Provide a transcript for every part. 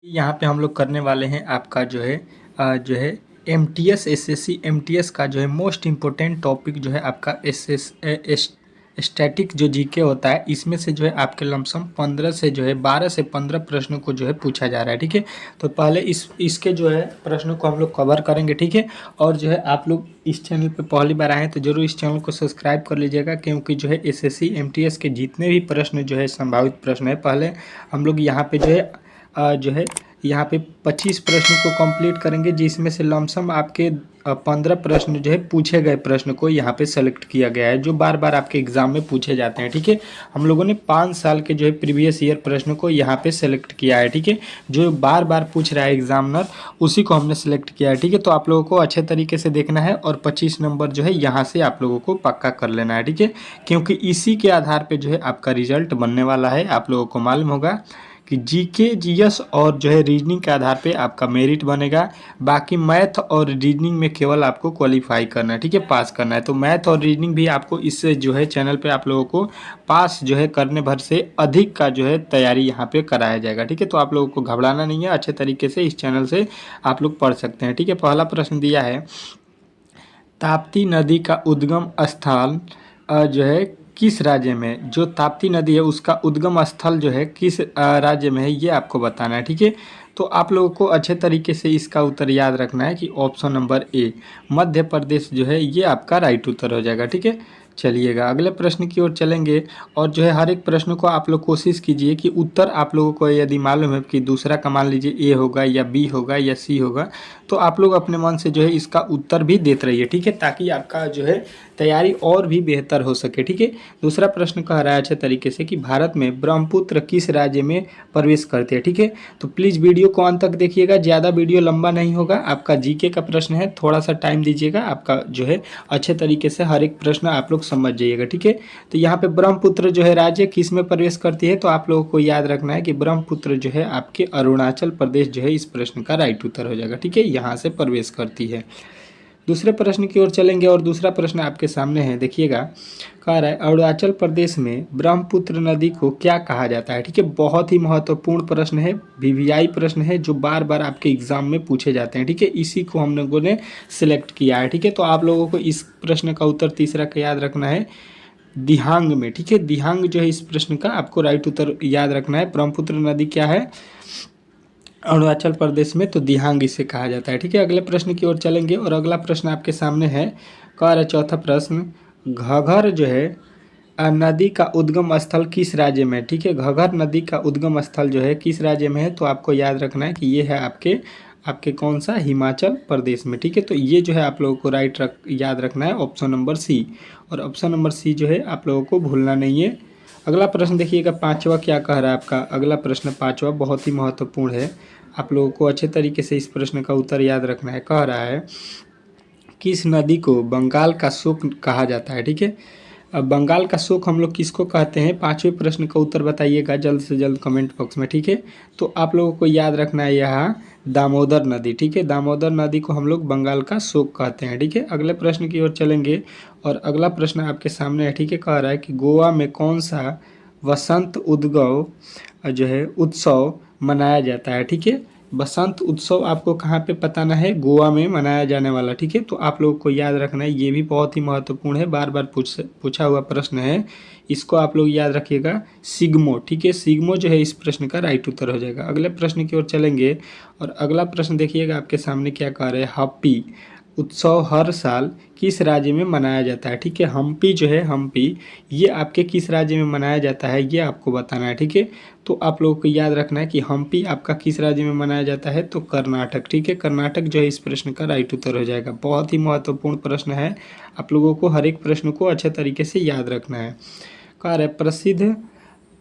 यहाँ पे हम लोग करने वाले हैं आपका जो है एमटीएस एसएससी एमटीएस का जो है मोस्ट इम्पोर्टेंट टॉपिक जो है आपका स्टैटिक जो जीके होता है, इसमें से जो है आपके लमसम 15 से जो है 12 से 15 प्रश्नों को जो है पूछा जा रहा है। ठीक है, तो पहले इसके जो है प्रश्नों को हम लोग कवर करेंगे। ठीक है, और जो है आप लोग इस चैनल पे पहली बार आए हैं तो जरूर इस चैनल को सब्सक्राइब कर लीजिएगा, क्योंकि जो है एसएससी एमटीएस के जितने भी प्रश्न जो है संभावित प्रश्न है, पहले हम लोग यहाँ पे जो है यहाँ पे 25 प्रश्न को कंप्लीट करेंगे, जिसमें से लमसम आपके 15 प्रश्न जो है पूछे गए प्रश्न को यहाँ पे सेलेक्ट किया गया है, जो बार बार आपके एग्जाम में पूछे जाते हैं। ठीक है, हम लोगों ने 5 साल के जो है प्रीवियस ईयर प्रश्न को यहाँ पे सेलेक्ट किया है। ठीक है, जो बार बार पूछ रहा है एग्जामिनर, उसी को हमने सेलेक्ट किया है। ठीक है, तो आप लोगों को अच्छे तरीके से देखना है और 25 नंबर जो है यहाँ से आप लोगों को पक्का कर लेना है। ठीक है, क्योंकि इसी के आधार पर जो है आपका रिजल्ट बनने वाला है। आप लोगों को मालूम होगा कि जीके जीएस और जो है रीजनिंग के आधार पे आपका मेरिट बनेगा। बाकी मैथ और रीजनिंग में केवल आपको क्वालिफाई करना है। ठीक है, पास करना है। तो मैथ और रीजनिंग भी आपको इससे जो है चैनल पे आप लोगों को पास जो है करने भर से अधिक का जो है तैयारी यहाँ पे कराया जाएगा। ठीक है, तो आप लोगों को घबराना नहीं है, अच्छे तरीके से इस चैनल से आप लोग पढ़ सकते हैं। ठीक है, पहला प्रश्न दिया है, ताप्ती नदी का उद्गम स्थल जो है किस राज्य में, जो ताप्ती नदी है उसका उद्गम स्थल जो है किस राज्य में है, ये आपको बताना है। ठीक है, तो आप लोगों को अच्छे तरीके से इसका उत्तर याद रखना है कि option number A Madhya Pradesh जो है ये आपका राइट उत्तर हो जाएगा। ठीक है, चलिएगा अगले प्रश्न की ओर चलेंगे। और जो है हर एक प्रश्न को आप लोग कोशिश कीजिए कि उत्तर आप लोगों को यदि मालूम है कि दूसरा का मान लीजिए ए होगा या बी होगा या सी होगा, तो आप लोग अपने मन से जो है इसका उत्तर भी देते रहिए। ठीक है, ताकि आपका जो है तैयारी और भी बेहतर हो सके। ठीक है, दूसरा प्रश्न कह रहा है अच्छे तरीके से कि भारत में ब्रह्मपुत्र किस राज्य में प्रवेश करते हैं। ठीक है, तो प्लीज़ वीडियो को अंत तक देखिएगा, ज़्यादा वीडियो लंबा नहीं होगा। आपका जीके का प्रश्न है, थोड़ा सा टाइम दीजिएगा, आपका जो है अच्छे तरीके से हर एक प्रश्न आप लोग समझ जाइएगा। ठीक है, तो यहाँ पे ब्रह्मपुत्र जो है राज्य किस में प्रवेश करती है, तो आप लोगों को याद रखना है कि ब्रह्मपुत्र जो है आपके अरुणाचल प्रदेश जो है इस प्रश्न का राइट उत्तर हो जाएगा। ठीक है, यहाँ से प्रवेश करती है। दूसरे प्रश्न की ओर चलेंगे और दूसरा प्रश्न आपके सामने है, देखिएगा। कह रहा है अरुणाचल प्रदेश में ब्रह्मपुत्र नदी को क्या कहा जाता है। ठीक है, बहुत ही महत्वपूर्ण प्रश्न है, वीवीआई प्रश्न है, जो बार बार आपके एग्जाम में पूछे जाते हैं। ठीक है, इसी को हम लोगों ने सिलेक्ट किया है। ठीक है, तो आप लोगों को इस प्रश्न का उत्तर तीसरा का याद रखना है, दिहांग में। ठीक है, दिहांग जो है इस प्रश्न का आपको राइट उत्तर याद रखना है। ब्रह्मपुत्र नदी क्या है अरुणाचल प्रदेश में, तो दिहांग इसे कहा जाता है। ठीक है, अगले प्रश्न की ओर चलेंगे और अगला प्रश्न आपके सामने है। कह रहा है चौथा प्रश्न, घगर जो है नदी का उद्गम स्थल किस राज्य में। ठीक है, घगर नदी का उद्गम स्थल जो है किस राज्य में है, तो आपको याद रखना है कि ये है आपके आपके कौन सा, हिमाचल प्रदेश में। ठीक है, तो ये जो है आप लोगों को याद रखना है ऑप्शन नंबर सी, और ऑप्शन नंबर सी जो है आप लोगों को भूलना नहीं है। अगला प्रश्न देखिएगा, पांचवा क्या कह रहा है आपका, अगला प्रश्न पांचवा बहुत ही महत्वपूर्ण है, आप लोगों को अच्छे तरीके से इस प्रश्न का उत्तर याद रखना है। कह रहा है किस नदी को बंगाल का शोक कहा जाता है। ठीक है, अब बंगाल का शोक हम लोग किसको कहते हैं, पांचवें प्रश्न का उत्तर बताइएगा जल्द से जल्द कमेंट बॉक्स में। ठीक है, तो आप लोगों को याद रखना है यहाँ दामोदर नदी। ठीक है, दामोदर नदी को हम लोग बंगाल का शोक कहते हैं। ठीक है, अगले प्रश्न की ओर चलेंगे और अगला प्रश्न आपके सामने है। ठीक है, कह रहा है कि गोवा में कौन सा वसंत उद्गव जो है उत्सव मनाया जाता है। ठीक है, बसंत उत्सव आपको कहाँ पे बताना है, गोवा में मनाया जाने वाला। ठीक है, तो आप लोगों को याद रखना है, ये भी बहुत ही महत्वपूर्ण है, बार बार पूछा हुआ प्रश्न है, इसको आप लोग याद रखिएगा, सिग्मो। ठीक है, सिग्मो जो है इस प्रश्न का राइट उत्तर हो जाएगा। अगले प्रश्न की ओर चलेंगे और अगला प्रश्न देखिएगा आपके सामने क्या कह रहे हैं, हम्पी उत्सव हर साल किस राज्य में मनाया जाता है। ठीक है, हम्पी जो है, हम्पी ये आपके किस राज्य में मनाया जाता है, ये आपको बताना है। ठीक है, तो आप लोगों को याद रखना है कि हम्पी आपका किस राज्य में मनाया जाता है, तो कर्नाटक। ठीक है, कर्नाटक जो है इस प्रश्न का राइट उत्तर हो जाएगा। बहुत ही महत्वपूर्ण प्रश्न है, आप लोगों को हर एक प्रश्न को अच्छे तरीके से याद रखना है। कह रहे प्रसिद्ध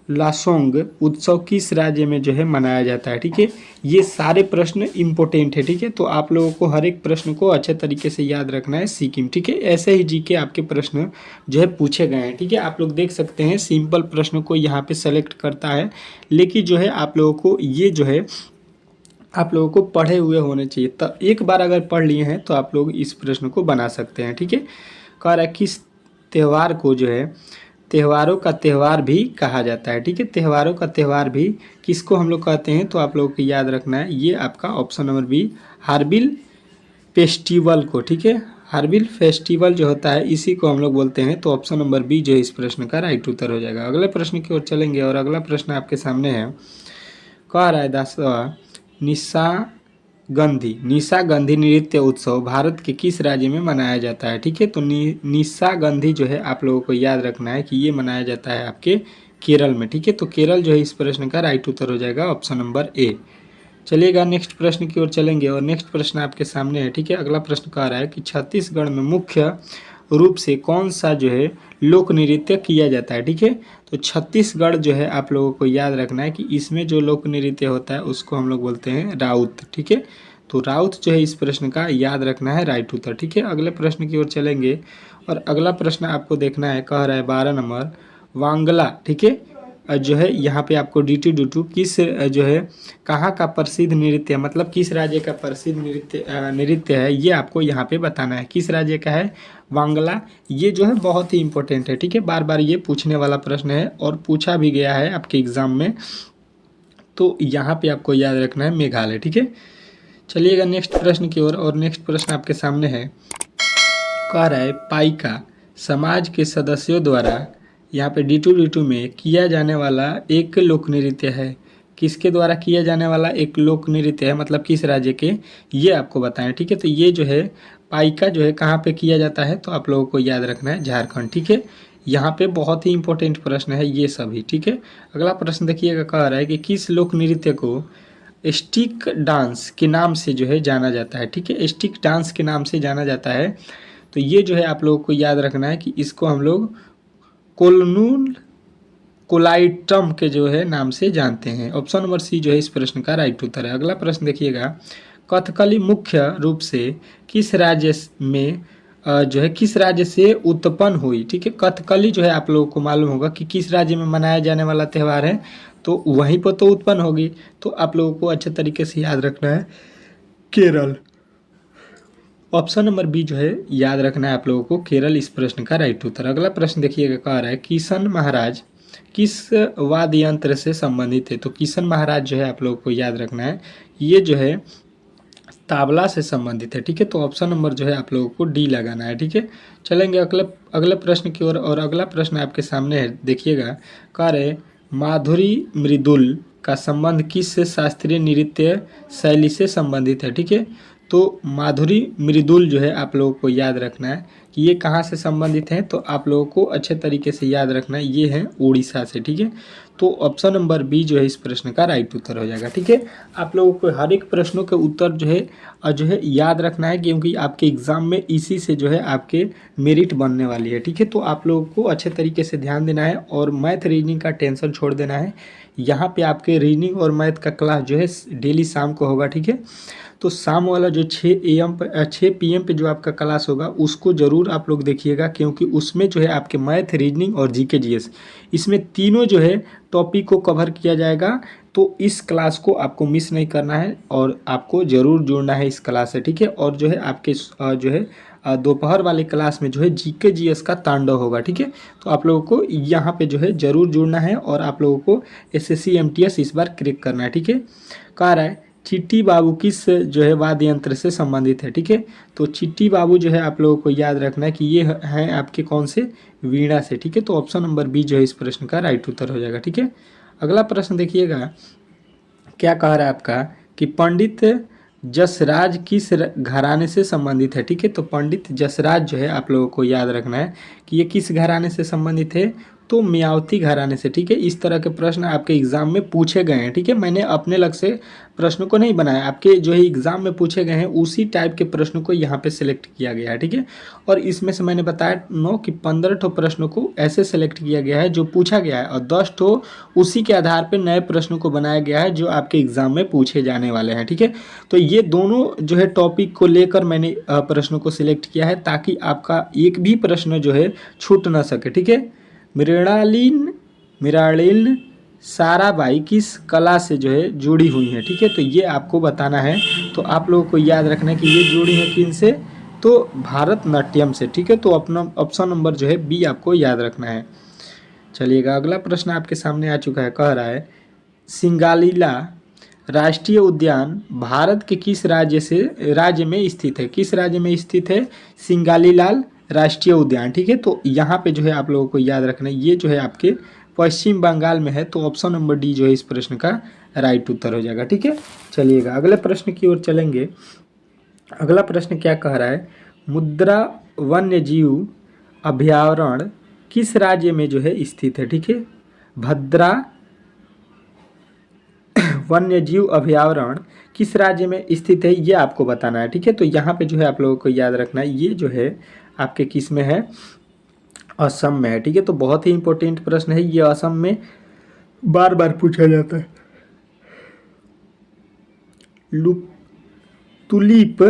लासोंग उत्सव किस राज्य में जो है मनाया जाता है। ठीक है, ये सारे प्रश्न इंपॉर्टेंट है। ठीक है, तो आप लोगों को हर एक प्रश्न को अच्छे तरीके से याद रखना है, सिक्किम। ठीक है, ऐसे ही जीके आपके प्रश्न जो है पूछे गए हैं। ठीक है, आप लोग देख सकते हैं सिंपल प्रश्न को यहाँ पे सेलेक्ट करता है, लेकिन जो है आप लोगों को ये जो है आप लोगों को पढ़े हुए होने चाहिए। तो एक बार अगर पढ़ लिए हैं तो आप लोग इस प्रश्न को बना सकते हैं। ठीक है, कह रहा है किस त्यौहार को जो है त्योहारों का त्यौहार भी कहा जाता है। ठीक है, त्योहारों का त्यौहार भी किसको हम लोग कहते हैं, तो आप लोगों को याद रखना है ये आपका ऑप्शन नंबर बी, हार्बिल फेस्टिवल को। ठीक है, हार्बिल फेस्टिवल जो होता है इसी को हम लोग बोलते हैं। तो ऑप्शन नंबर बी जो है इस प्रश्न का राइट उत्तर हो जाएगा। अगले प्रश्न की ओर चलेंगे और अगला प्रश्न आपके सामने है, कह रहा है 10वां, निशागंधी नृत्य उत्सव भारत के किस राज्य में मनाया जाता है। ठीक है, तो निशागंधी जो है आप लोगों को याद रखना है कि ये मनाया जाता है आपके केरल में। ठीक है, तो केरल जो है इस प्रश्न का राइट उत्तर हो जाएगा ऑप्शन नंबर ए। चलिएगा नेक्स्ट प्रश्न की ओर चलेंगे और नेक्स्ट प्रश्न आपके सामने है। ठीक है, अगला प्रश्न कह रहा है कि छत्तीसगढ़ में मुख्य रूप से कौन सा जो है लोक नृत्य किया जाता है। ठीक है, तो छत्तीसगढ़ जो है आप लोगों को याद रखना है कि इसमें जो लोक नृत्य होता है उसको हम लोग बोलते हैं राउत। ठीक है, तो राउत जो है इस प्रश्न का याद रखना है राइट उत्तर। ठीक है, अगले प्रश्न की ओर चलेंगे और अगला प्रश्न आपको देखना है, कह रहा है 12 नंबर, वांगला। ठीक है, जो है यहाँ पे आपको D2D2 किस जो है कहाँ का प्रसिद्ध नृत्य है, मतलब किस राज्य का प्रसिद्ध नृत्य है ये आपको यहाँ पे बताना है। किस राज्य का है वांगला, ये जो है बहुत ही इंपॉर्टेंट है। ठीक है, बार बार ये पूछने वाला प्रश्न है और पूछा भी गया है आपके एग्जाम में, तो यहाँ पे आपको याद रखना है मेघालय। ठीक है, चलिएगा नेक्स्ट प्रश्न की ओर और नेक्स्ट प्रश्न आपके सामने है, कह रहा है पाइका समाज के सदस्यों द्वारा यहाँ पे D2D2 में किया जाने वाला एक लोक नृत्य है। किसके द्वारा किया जाने वाला एक लोक नृत्य है, मतलब किस राज्य के, ये आपको बताएं। ठीक है, तो ये जो है पाइका जो है कहाँ पे किया जाता है, तो आप लोगों को याद रखना है झारखंड। ठीक है, यहाँ पे बहुत ही इंपॉर्टेंट प्रश्न है ये सभी। ठीक है, अगला प्रश्न देखिएगा, कह रहा है कि किस लोक नृत्य को स्टिक डांस के नाम से जो है जाना जाता है। ठीक है, स्टिक डांस के नाम से जाना जाता है। तो ये जो है आप लोगों को याद रखना है कि इसको हम लोग कोलनूल कोलाइटम के जो है नाम से जानते हैं। ऑप्शन नंबर सी जो है इस प्रश्न का राइट उत्तर है। अगला प्रश्न देखिएगा, कथकली मुख्य रूप से किस राज्य में जो है किस राज्य से उत्पन्न हुई। ठीक है, कथकली जो है आप लोगों को मालूम होगा कि किस राज्य में मनाया जाने वाला त्यौहार है, तो वहीं पर तो उत्पन्न होगी। तो आप लोगों को अच्छे तरीके से याद रखना है केरल। ऑप्शन नंबर बी जो है याद रखना है आप लोगों को केरल, इस प्रश्न का राइट उत्तर। अगला प्रश्न देखिएगा, कह रहा है किशन महाराज किस वाद्य यंत्र से संबंधित है। तो किशन महाराज जो है आप लोगों को याद रखना है ये जो है तबला से संबंधित है। ठीक है, तो ऑप्शन नंबर जो है आप लोगों को डी लगाना है। ठीक है, चलेंगे अगले प्रश्न की ओर और अगला प्रश्न आपके सामने है, देखिएगा, कह रहे माधुरी मृदुल का संबंध किस शास्त्रीय नृत्य शैली से संबंधित है। ठीक है, तो माधुरी मृदुल जो है आप लोगों को याद रखना है कि ये कहाँ से संबंधित हैं, तो आप लोगों को अच्छे तरीके से याद रखना है ये है उड़ीसा से। ठीक है, तो ऑप्शन नंबर बी जो है इस प्रश्न का राइट उत्तर हो जाएगा। ठीक है, आप लोगों को हर एक प्रश्नों के उत्तर जो है याद रखना है, क्योंकि आपके एग्जाम में इसी से जो है आपके मेरिट बनने वाली है। ठीक है, तो आप लोगों को अच्छे तरीके से ध्यान देना है और मैथ रीजनिंग का टेंशन छोड़ देना है। यहाँ पे आपके रीजनिंग और मैथ का क्लास जो है डेली शाम को होगा। ठीक है, तो शाम वाला जो 6 PM पे जो आपका क्लास होगा उसको ज़रूर आप लोग देखिएगा, क्योंकि उसमें जो है आपके मैथ रीजनिंग और GK GS इसमें तीनों जो है टॉपिक को कवर किया जाएगा। तो इस क्लास को आपको मिस नहीं करना है और आपको ज़रूर जुड़ना है इस क्लास से। ठीक है, और जो है आपके जो है दोपहर वाले क्लास में जो है GK GS का तांडव होगा। ठीक है, तो आप लोगों को यहाँ पे जो है ज़रूर जुड़ना है और आप लोगों को SSC MTS इस बार क्रैक करना है। ठीक है, कह रहा है चिट्टी बाबू किस जो है वाद्य यंत्र से संबंधित है। ठीक है, तो चिट्टी बाबू जो है आप लोगों को याद रखना है कि ये हैं आपके कौन से, वीणा से। ठीक है, तो ऑप्शन नंबर बी जो है इस प्रश्न का राइट उत्तर हो जाएगा। ठीक है, अगला प्रश्न देखिएगा, क्या कह रहा है आपका कि पंडित जसराज किस घराने से संबंधित है। ठीक है, तो पंडित जसराज जो है आप लोगों को याद रखना है कि ये किस घराने से संबंधित है, तो मियावती घराने से। ठीक है, इस तरह के प्रश्न आपके एग्जाम में पूछे गए हैं। ठीक है, मैंने अपने लग से प्रश्नों को नहीं बनाया, आपके जो है एग्जाम में पूछे गए हैं उसी टाइप के प्रश्नों को यहाँ पे सिलेक्ट किया गया है। ठीक है, और इसमें से मैंने बताया कि 15 ठो प्रश्नों को ऐसे सेलेक्ट किया गया है जो पूछा गया है और 10 ठो उसी के आधार पर नए प्रश्नों को बनाया गया है जो आपके एग्जाम में पूछे जाने वाले हैं। ठीक है, तो ये दोनों जो है टॉपिक को लेकर मैंने प्रश्नों को सिलेक्ट किया है ताकि आपका एक भी प्रश्न जो है छूट ना सके। ठीक है, मृणालिनी साराबाई किस कला से जो है जुड़ी हुई है। ठीक है, तो ये आपको बताना है। तो आप लोगों को याद रखना है कि ये जुड़ी है किन से, तो भारतनाट्यम से। ठीक है, तो अपना ऑप्शन नंबर जो है बी आपको याद रखना है। चलिएगा अगला प्रश्न आपके सामने आ चुका है, कह रहा है सिंगालीला राष्ट्रीय उद्यान भारत के किस राज्य में स्थित है? किस राज्य में स्थित है सिंगालीलाल राष्ट्रीय उद्यान? ठीक है, तो यहाँ पे जो है आप लोगों को याद रखना है ये जो है आपके पश्चिम बंगाल में है, तो ऑप्शन नंबर डी जो है इस प्रश्न का राइट उत्तर हो जाएगा। ठीक है, चलिएगा अगले प्रश्न की ओर चलेंगे। अगला प्रश्न क्या कह रहा है, मुद्रा वन्य जीव अभयारण्य किस राज्य में जो है स्थित है? ठीक है, भद्रा वन्य जीव अभयारण्य किस राज्य में स्थित है ये आपको बताना है। ठीक है, तो यहाँ पे जो है आप लोगों को याद रखना है ये जो है आपके किस में है, असम में है। ठीक है, तो बहुत ही इंपॉर्टेंट प्रश्न है ये, असम में बार बार पूछा जाता है। तुलिप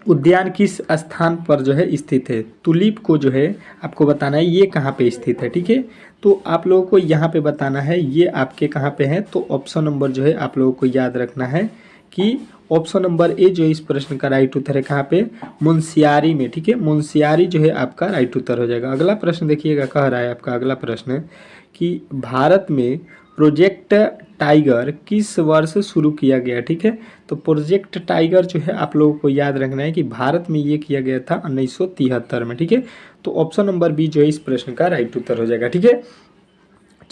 उद्यान किस स्थान पर जो है स्थित है? तुलिप को जो है आपको बताना है ये कहाँ पे स्थित है। ठीक है, तो आप लोगों को यहाँ पे बताना है ये आपके कहाँ पे है, तो ऑप्शन नंबर जो है आप लोगों को याद रखना है कि ऑप्शन नंबर ए जो इस प्रश्न का राइट उत्तर है कहाँ पे, मुंशियारी में। ठीक है, मुंशियारी जो है आपका राइट उत्तर हो जाएगा। अगला प्रश्न देखिएगा, कह रहा है आपका अगला प्रश्न कि भारत में प्रोजेक्ट टाइगर किस वर्ष शुरू किया गया? ठीक है, तो प्रोजेक्ट टाइगर जो है आप लोगों को याद रखना है कि भारत में ये किया गया था 1973 में। ठीक है, तो ऑप्शन नंबर बी जो है इस प्रश्न का राइट उत्तर हो जाएगा। ठीक है,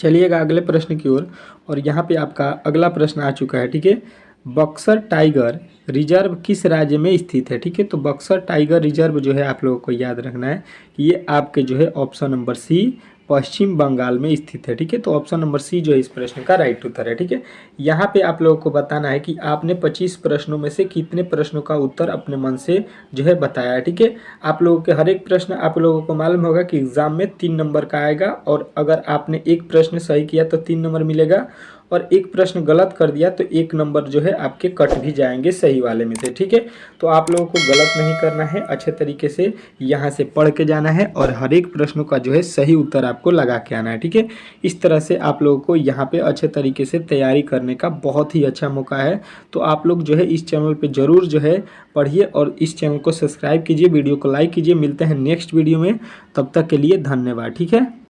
चलिएगा अगले प्रश्न की ओर, और यहाँ पे आपका अगला प्रश्न आ चुका है। ठीक है, बक्सर टाइगर रिजर्व किस राज्य में स्थित है? ठीक है, तो बक्सर टाइगर रिजर्व जो है आप लोगों को याद रखना है कि ये आपके जो है ऑप्शन नंबर सी पश्चिम बंगाल में स्थित है। ठीक है, तो ऑप्शन नंबर सी जो है इस प्रश्न का राइट उत्तर है। ठीक है, यहाँ पे आप लोगों को बताना है कि आपने 25 प्रश्नों में से कितने प्रश्नों का उत्तर अपने मन से जो है बताया है। ठीक है, आप लोगों के हर एक प्रश्न आप लोगों को मालूम होगा कि एग्जाम में 3 नंबर का आएगा, और अगर आपने एक प्रश्न सही किया तो 3 नंबर मिलेगा, और एक प्रश्न गलत कर दिया तो 1 नंबर जो है आपके कट भी जाएंगे सही वाले में से। ठीक है, तो आप लोगों को गलत नहीं करना है, अच्छे तरीके से यहाँ से पढ़ के जाना है और हर एक प्रश्नों का जो है सही उत्तर आपको लगा के आना है। ठीक है, इस तरह से आप लोगों को यहाँ पे अच्छे तरीके से तैयारी करने का बहुत ही अच्छा मौका है। तो आप लोग जो है इस चैनल पे ज़रूर जो है पढ़िए और इस चैनल को सब्सक्राइब कीजिए, वीडियो को लाइक कीजिए। मिलते हैं नेक्स्ट वीडियो में, तब तक के लिए धन्यवाद। ठीक है।